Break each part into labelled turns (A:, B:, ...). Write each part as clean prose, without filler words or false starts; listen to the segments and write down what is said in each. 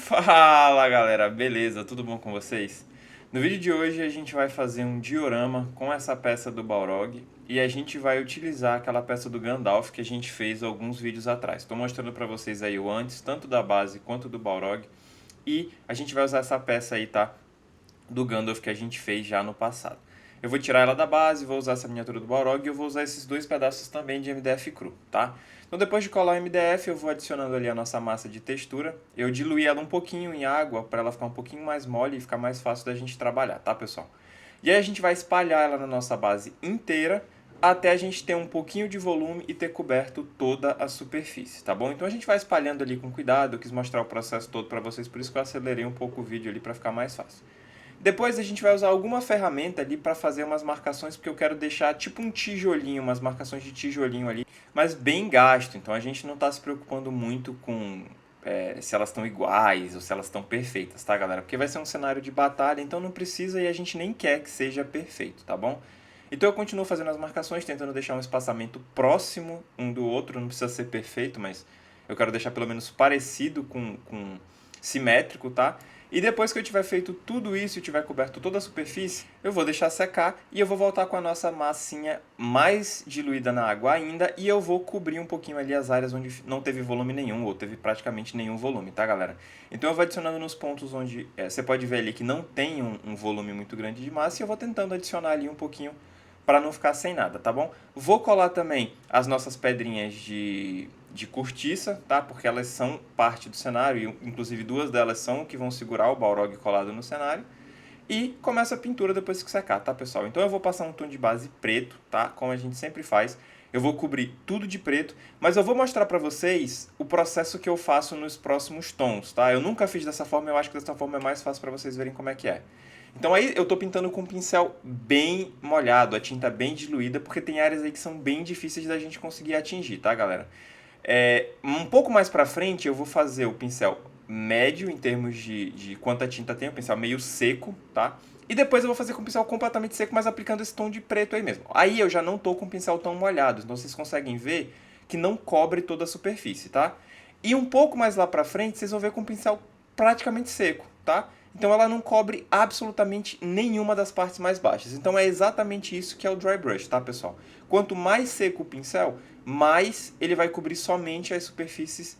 A: Fala galera, beleza? Tudo bom com vocês? No vídeo de hoje a gente vai fazer um diorama com essa peça do Balrog e a gente vai utilizar aquela peça do Gandalf que a gente fez alguns vídeos atrás. Estou mostrando para vocês aí o antes, tanto da base quanto do Balrog, e a gente vai usar essa peça aí, tá? Do Gandalf que a gente fez já no passado. Eu vou tirar ela da base, vou usar essa miniatura do Balrog e eu vou usar esses dois pedaços também de MDF cru, tá? Então depois de colar o MDF, eu vou adicionando ali a nossa massa de textura. Eu diluí ela um pouquinho em água para ela ficar um pouquinho mais mole e ficar mais fácil da gente trabalhar, tá, pessoal? E aí a gente vai espalhar ela na nossa base inteira até a gente ter um pouquinho de volume e ter coberto toda a superfície, tá bom? Então a gente vai espalhando ali com cuidado, eu quis mostrar o processo todo para vocês, por isso que eu acelerei um pouco o vídeo ali para ficar mais fácil. Depois a gente vai usar alguma ferramenta ali para fazer umas marcações, porque eu quero deixar tipo um tijolinho, umas marcações de tijolinho ali, mas bem gasto. Então a gente não está se preocupando muito com se elas estão iguais ou se elas estão perfeitas, tá, galera? Porque vai ser um cenário de batalha, então não precisa e a gente nem quer que seja perfeito, tá bom? Então eu continuo fazendo as marcações, tentando deixar um espaçamento próximo um do outro, não precisa ser perfeito, mas eu quero deixar pelo menos parecido com simétrico, tá? E depois que eu tiver feito tudo isso e tiver coberto toda a superfície, eu vou deixar secar e eu vou voltar com a nossa massinha mais diluída na água ainda e eu vou cobrir um pouquinho ali as áreas onde não teve volume nenhum ou teve praticamente nenhum volume, tá, galera? Então eu vou adicionando nos pontos onde você pode ver ali que não tem um volume muito grande de massa e eu vou tentando adicionar ali um pouquinho para não ficar sem nada, tá bom? Vou colar também as nossas pedrinhas de cortiça, tá? Porque elas são parte do cenário, e inclusive duas delas são o que vão segurar o Balrog colado no cenário. E começa a pintura depois que secar, tá, pessoal? Então eu vou passar um tom de base preto, tá? Como a gente sempre faz. Eu vou cobrir tudo de preto, mas eu vou mostrar pra vocês o processo que eu faço nos próximos tons, tá? Eu nunca fiz dessa forma, eu acho que dessa forma é mais fácil pra vocês verem como é que é. Então aí eu tô pintando com um pincel bem molhado, a tinta bem diluída, porque tem áreas aí que são bem difíceis da gente conseguir atingir, tá, galera? Um pouco mais pra frente eu vou fazer o pincel médio em termos de quanta tinta tem, o pincel meio seco, tá? E depois eu vou fazer com o pincel completamente seco, mas aplicando esse tom de preto aí mesmo. Aí eu já não tô com o pincel tão molhado, então vocês conseguem ver que não cobre toda a superfície, tá? E um pouco mais lá pra frente vocês vão ver com o pincel praticamente seco, tá? Então ela não cobre absolutamente nenhuma das partes mais baixas. Então é exatamente isso que é o dry brush, tá, pessoal? Quanto mais seco o pincel, mais ele vai cobrir somente as superfícies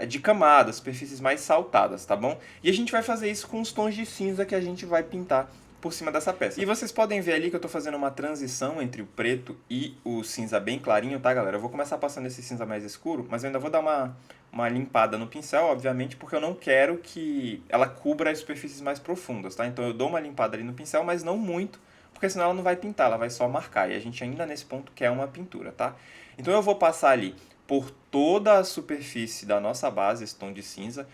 A: de camadas, superfícies mais saltadas, tá bom? E a gente vai fazer isso com os tons de cinza que a gente vai pintar por cima dessa peça. E vocês podem ver ali que eu estou fazendo uma transição entre o preto e o cinza bem clarinho, tá, galera? Eu vou começar passando esse cinza mais escuro, mas eu ainda vou dar uma limpada no pincel, obviamente, porque eu não quero que ela cubra as superfícies mais profundas, tá? Então eu dou uma limpada ali no pincel, mas não muito, porque senão ela não vai pintar, ela vai só marcar. E a gente ainda nesse ponto quer uma pintura, tá? Então eu vou passar ali por toda a superfície da nossa base, esse tom de cinza,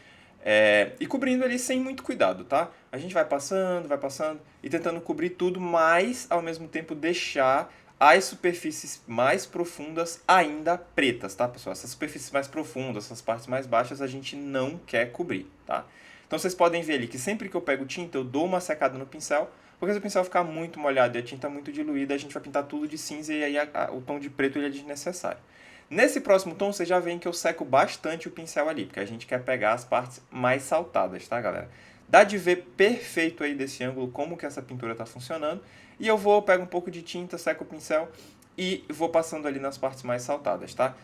A: e cobrindo ali sem muito cuidado, tá? A gente vai passando e tentando cobrir tudo, mas ao mesmo tempo deixar as superfícies mais profundas ainda pretas, tá, pessoal? Essas superfícies mais profundas, essas partes mais baixas, a gente não quer cobrir, tá? Então vocês podem ver ali que sempre que eu pego tinta, eu dou uma secada no pincel, porque se o pincel ficar muito molhado e a tinta muito diluída, a gente vai pintar tudo de cinza e aí o tom de preto ele é desnecessário. Nesse próximo tom, vocês já veem que eu seco bastante o pincel ali, porque a gente quer pegar as partes mais saltadas, tá, galera? Dá de ver perfeito aí desse ângulo como que essa pintura está funcionando. E eu pego um pouco de tinta, seco o pincel e vou passando ali nas partes mais saltadas, tá?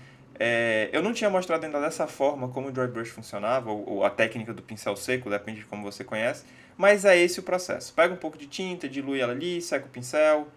A: Eu não tinha mostrado ainda dessa forma como o dry brush funcionava, ou a técnica do pincel seco, depende de como você conhece, mas é esse o processo. Pega um pouco de tinta, dilui ela ali, seca o pincel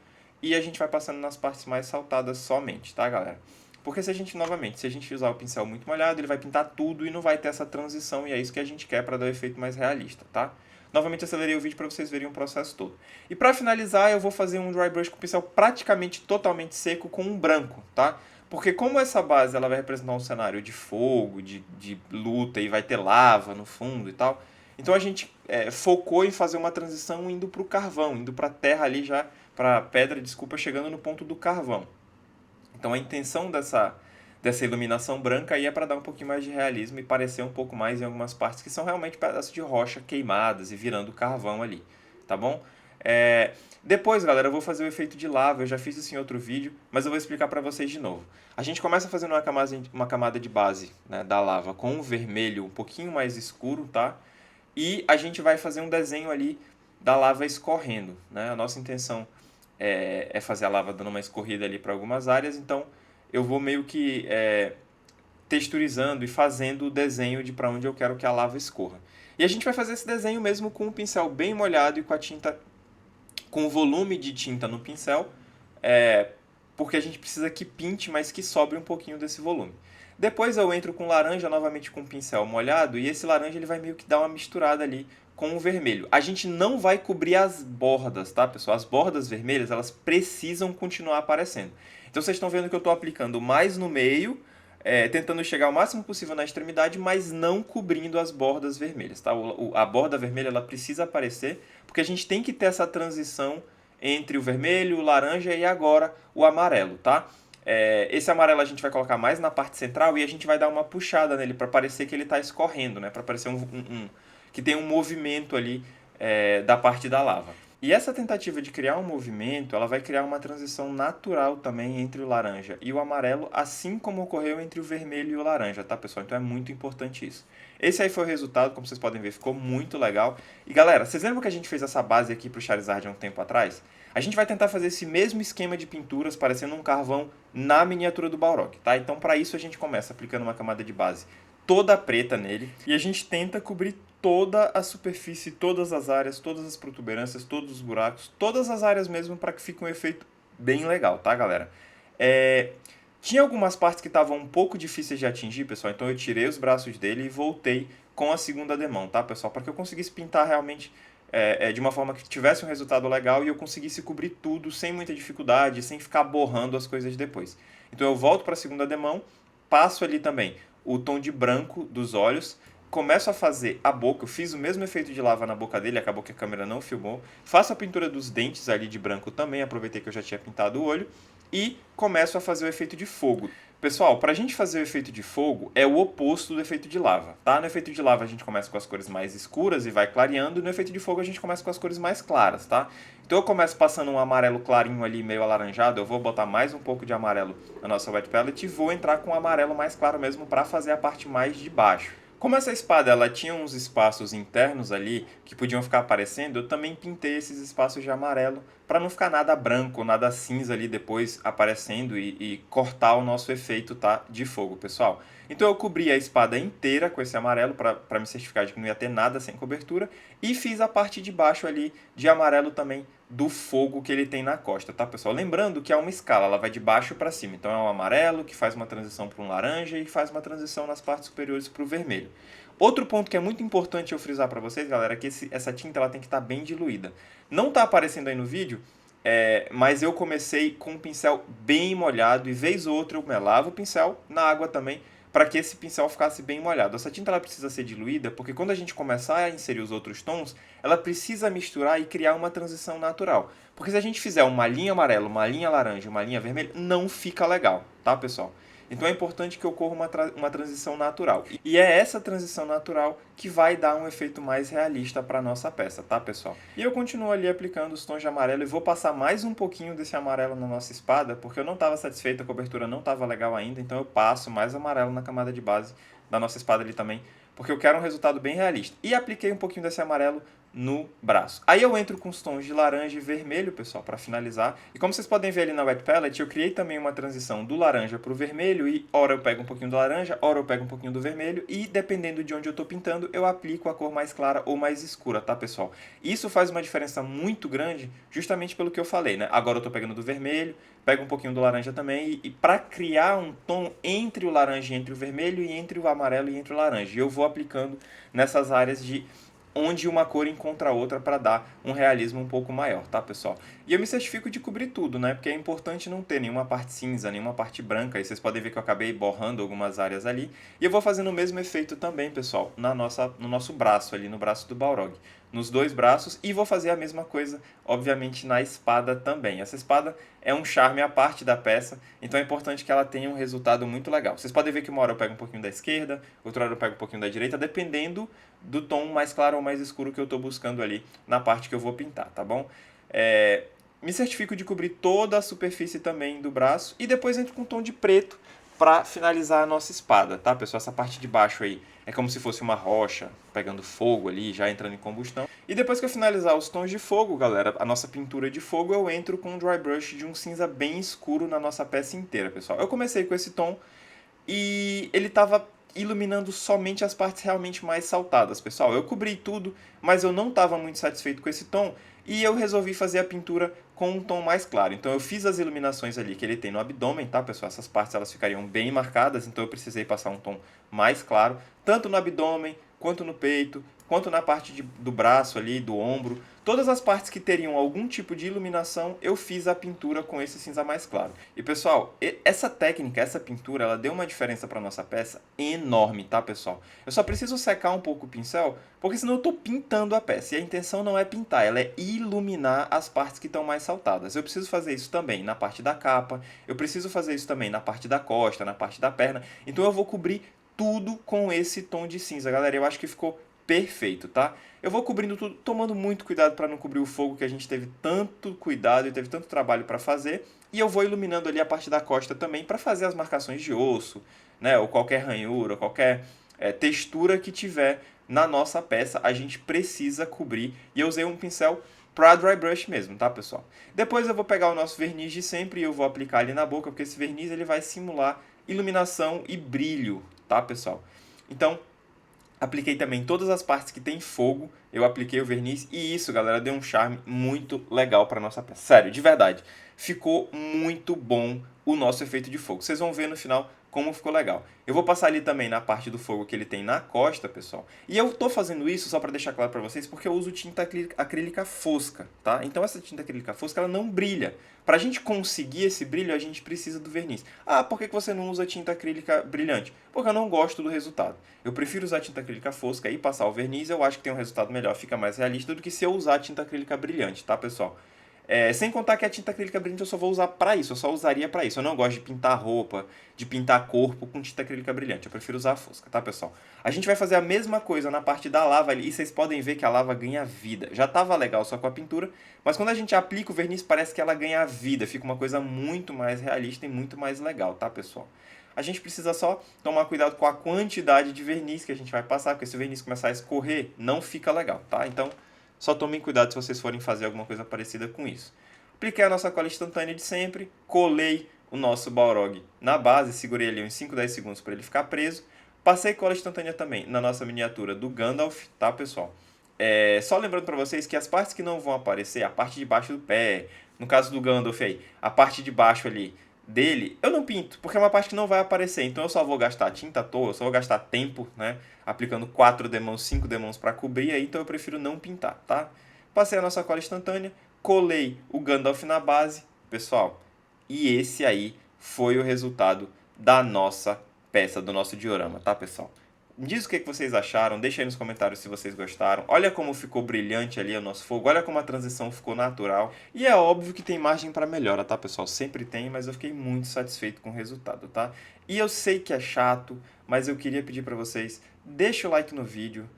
A: e a gente vai passando nas partes mais saltadas somente, tá, galera? Porque novamente, se a gente usar o pincel muito molhado, ele vai pintar tudo e não vai ter essa transição, e é isso que a gente quer para dar o efeito mais realista, tá? Novamente acelerei o vídeo para vocês verem o processo todo. E para finalizar, eu vou fazer um dry brush com o pincel praticamente totalmente seco com um branco, tá? Porque como essa base ela vai representar um cenário de fogo, de luta e vai ter lava no fundo e tal, então a gente focou em fazer uma transição indo para o carvão, indo para a terra ali já, para a pedra, desculpa, chegando no ponto do carvão. Então a intenção dessa iluminação branca aí é para dar um pouquinho mais de realismo e parecer um pouco mais em algumas partes que são realmente pedaços de rocha queimadas e virando carvão ali, tá bom? Depois, galera, eu vou fazer o efeito de lava, eu já fiz isso em outro vídeo, mas eu vou explicar para vocês de novo. A gente começa fazendo uma camada de base, né, da lava com um vermelho um pouquinho mais escuro, tá? E a gente vai fazer um desenho ali da lava escorrendo, né? A nossa intenção é fazer a lava dando uma escorrida ali para algumas áreas, então eu vou meio que texturizando e fazendo o desenho de para onde eu quero que a lava escorra. E a gente vai fazer esse desenho mesmo com o pincel bem molhado e com a tinta, com o volume de tinta no pincel, porque a gente precisa que pinte, mas que sobre um pouquinho desse volume. Depois eu entro com laranja, novamente com o pincel molhado, e esse laranja ele vai meio que dar uma misturada ali com o vermelho. A gente não vai cobrir as bordas, tá, pessoal? As bordas vermelhas, elas precisam continuar aparecendo. Então vocês estão vendo que eu estou aplicando mais no meio, tentando chegar o máximo possível na extremidade, mas não cobrindo as bordas vermelhas, tá? A borda vermelha ela precisa aparecer, porque a gente tem que ter essa transição entre o vermelho, o laranja e agora o amarelo, tá? Esse amarelo a gente vai colocar mais na parte central e a gente vai dar uma puxada nele para parecer que ele está escorrendo, né? Para parecer que tem um movimento ali da parte da lava. E essa tentativa de criar um movimento, ela vai criar uma transição natural também entre o laranja e o amarelo, assim como ocorreu entre o vermelho e o laranja, tá, pessoal? Então é muito importante isso. Esse aí foi o resultado, como vocês podem ver, ficou muito legal. E galera, vocês lembram que a gente fez essa base aqui pro Charizard há um tempo atrás? A gente vai tentar fazer esse mesmo esquema de pinturas, parecendo um carvão, na miniatura do Balrog, tá? Então para isso a gente começa aplicando uma camada de base toda preta nele e a gente tenta cobrir toda a superfície, todas as áreas, todas as protuberâncias, todos os buracos, todas as áreas mesmo para que fique um efeito bem legal, tá, galera? Tinha algumas partes que estavam um pouco difíceis de atingir, pessoal, então eu tirei os braços dele e voltei com a segunda demão, tá, pessoal? Para que eu conseguisse pintar realmente de uma forma que tivesse um resultado legal e eu conseguisse cobrir tudo sem muita dificuldade, sem ficar borrando as coisas depois. Então eu volto para a segunda demão, passo ali também o tom de branco dos olhos, começo a fazer a boca, eu fiz o mesmo efeito de lava na boca dele, acabou que a câmera não filmou, faço a pintura dos dentes ali de branco também, aproveitei que eu já tinha pintado o olho, e começo a fazer o efeito de fogo. Pessoal, para a gente fazer o efeito de fogo é o oposto do efeito de lava, tá? No efeito de lava a gente começa com as cores mais escuras e vai clareando, e no efeito de fogo a gente começa com as cores mais claras, tá? Então eu começo passando um amarelo clarinho ali, meio alaranjado, eu vou botar mais um pouco de amarelo na nossa wet palette e vou entrar com um amarelo mais claro mesmo para fazer a parte mais de baixo. Como essa espada ela tinha uns espaços internos ali que podiam ficar aparecendo, eu também pintei esses espaços de amarelo para não ficar nada branco, nada cinza ali depois aparecendo e cortar o nosso efeito, tá, de fogo, pessoal. Então eu cobri a espada inteira com esse amarelo para me certificar de que não ia ter nada sem cobertura e fiz a parte de baixo ali de amarelo também do fogo que ele tem na costa, tá, pessoal? Lembrando que é uma escala, ela vai de baixo para cima. Então é um amarelo que faz uma transição para um laranja e faz uma transição nas partes superiores para o vermelho. Outro ponto que é muito importante eu frisar para vocês, galera, é que essa tinta ela tem que estar bem diluída. Não está aparecendo aí no vídeo, mas eu comecei com um pincel bem molhado e vez ou outra eu melava o pincel na água também para que esse pincel ficasse bem molhado. Essa tinta ela precisa ser diluída porque quando a gente começar a inserir os outros tons, ela precisa misturar e criar uma transição natural. Porque se a gente fizer uma linha amarela, uma linha laranja, uma linha vermelha, não fica legal, tá, pessoal? Então é importante que ocorra uma transição natural. E é essa transição natural que vai dar um efeito mais realista para a nossa peça, tá, pessoal? E eu continuo ali aplicando os tons de amarelo e vou passar mais um pouquinho desse amarelo na nossa espada, porque eu não estava satisfeito, a cobertura não estava legal ainda, então eu passo mais amarelo na camada de base da nossa espada ali também, porque eu quero um resultado bem realista. E apliquei um pouquinho desse amarelo no braço. Aí eu entro com os tons de laranja e vermelho, pessoal, para finalizar. E como vocês podem ver ali na Wet Palette, eu criei também uma transição do laranja para o vermelho e ora eu pego um pouquinho do laranja, ora eu pego um pouquinho do vermelho e dependendo de onde eu estou pintando, eu aplico a cor mais clara ou mais escura, tá, pessoal? Isso faz uma diferença muito grande justamente pelo que eu falei, né? Agora eu estou pegando do vermelho, pego um pouquinho do laranja também e para criar um tom entre o laranja e entre o vermelho e entre o amarelo e entre o laranja. E eu vou aplicando nessas áreas de onde uma cor encontra a outra para dar um realismo um pouco maior, tá, pessoal? E eu me certifico de cobrir tudo, né? Porque é importante não ter nenhuma parte cinza, nenhuma parte branca. E vocês podem ver que eu acabei borrando algumas áreas ali. E eu vou fazendo o mesmo efeito também, pessoal, no nosso braço ali, no braço do Balrog. Nos dois braços e vou fazer a mesma coisa, obviamente, na espada também. Essa espada é um charme à parte da peça, então é importante que ela tenha um resultado muito legal. Vocês podem ver que uma hora eu pego um pouquinho da esquerda, outra hora eu pego um pouquinho da direita, dependendo do tom mais claro ou mais escuro que eu estou buscando ali na parte que eu vou pintar, tá bom? Me certifico de cobrir toda a superfície também do braço e depois entro com um tom de preto para finalizar a nossa espada, tá, pessoal? Essa parte de baixo aí é como se fosse uma rocha pegando fogo ali, já entrando em combustão. E depois que eu finalizar os tons de fogo, galera, a nossa pintura de fogo, eu entro com um dry brush de um cinza bem escuro na nossa peça inteira, pessoal. Eu comecei com esse tom e ele estava iluminando somente as partes realmente mais saltadas, pessoal. Eu cobri tudo, mas eu não estava muito satisfeito com esse tom e eu resolvi fazer a pintura com um tom mais claro. Então eu fiz as iluminações ali que ele tem no abdômen, tá, pessoal? Essas partes elas ficariam bem marcadas, então eu precisei passar um tom mais claro, tanto no abdômen, quanto no peito, quanto na parte do braço ali, do ombro. Todas as partes que teriam algum tipo de iluminação, eu fiz a pintura com esse cinza mais claro. E pessoal, essa técnica, essa pintura, ela deu uma diferença para nossa peça enorme, tá, pessoal? Eu só preciso secar um pouco o pincel, porque senão eu estou pintando a peça. E a intenção não é pintar, ela é iluminar as partes que estão mais saltadas. Eu preciso fazer isso também na parte da capa, eu preciso fazer isso também na parte da costa, na parte da perna. Então eu vou cobrir tudo com esse tom de cinza, galera. Eu acho que ficou perfeito, tá? Eu vou cobrindo tudo, tomando muito cuidado para não cobrir o fogo que a gente teve tanto cuidado e teve tanto trabalho para fazer. E eu vou iluminando ali a parte da costa também para fazer as marcações de osso, né? Ou qualquer ranhura, ou qualquer textura que tiver na nossa peça, a gente precisa cobrir. E eu usei um pincel para dry brush mesmo, tá, pessoal? Depois eu vou pegar o nosso verniz de sempre e eu vou aplicar ali na boca, porque esse verniz ele vai simular iluminação e brilho, tá, pessoal? Então, apliquei também todas as partes que tem fogo, eu apliquei o verniz e isso, galera, deu um charme muito legal para nossa peça. Sério, de verdade, ficou muito bom o nosso efeito de fogo. Vocês vão ver no final como ficou legal. Eu vou passar ali também na parte do fogo que ele tem na costa, pessoal. E eu tô fazendo isso só para deixar claro para vocês porque eu uso tinta acrílica fosca, tá? Então essa tinta acrílica fosca ela não brilha. Para a gente conseguir esse brilho, a gente precisa do verniz. Ah, por que você não usa tinta acrílica brilhante? Porque eu não gosto do resultado. Eu prefiro usar tinta acrílica fosca e passar o verniz, eu acho que tem um resultado melhor, fica mais realista do que se eu usar tinta acrílica brilhante, tá, pessoal? Sem contar que a tinta acrílica brilhante eu só vou usar para isso, eu só usaria para isso. Eu não gosto de pintar roupa, de pintar corpo com tinta acrílica brilhante. Eu prefiro usar a fosca, tá, pessoal? A gente vai fazer a mesma coisa na parte da lava ali, e vocês podem ver que a lava ganha vida. Já tava legal só com a pintura, mas quando a gente aplica o verniz parece que ela ganha vida, fica uma coisa muito mais realista e muito mais legal, tá, pessoal? A gente precisa só tomar cuidado com a quantidade de verniz que a gente vai passar, porque se o verniz começar a escorrer, não fica legal, tá? Então, só tomem cuidado se vocês forem fazer alguma coisa parecida com isso. Apliquei a nossa cola instantânea de sempre, colei o nosso Balrog na base, segurei ali uns 5, 10 segundos para ele ficar preso. Passei cola instantânea também na nossa miniatura do Gandalf, tá, pessoal? Só lembrando para vocês que as partes que não vão aparecer, a parte de baixo do pé, no caso do Gandalf aí, a parte de baixo ali dele, eu não pinto, porque é uma parte que não vai aparecer. Então eu só vou gastar tinta à toa, eu só vou gastar tempo, né? Aplicando 4 demãos, 5 demãos para cobrir aí, então eu prefiro não pintar, tá? Passei a nossa cola instantânea, colei o Gandalf na base, pessoal. E esse aí foi o resultado da nossa peça, do nosso diorama, tá, pessoal? Diz o que vocês acharam, deixa aí nos comentários se vocês gostaram. Olha como ficou brilhante ali o nosso fogo, olha como a transição ficou natural. E é óbvio que tem margem para melhora, tá, pessoal? Sempre tem, mas eu fiquei muito satisfeito com o resultado, tá? E eu sei que é chato, mas eu queria pedir para vocês, deixa o like no vídeo,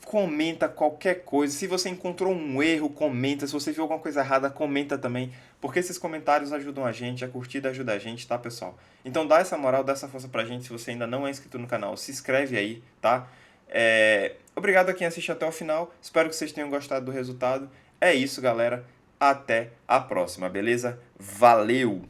A: comenta qualquer coisa. Se você encontrou um erro, comenta. Se você viu alguma coisa errada, comenta também. Porque esses comentários ajudam a gente, a curtida ajuda a gente, tá, pessoal? Então dá essa moral, dá essa força pra gente. Se você ainda não é inscrito no canal, se inscreve aí, tá? Obrigado a quem assiste até o final. Espero que vocês tenham gostado do resultado. É isso, galera. Até a próxima, beleza? Valeu!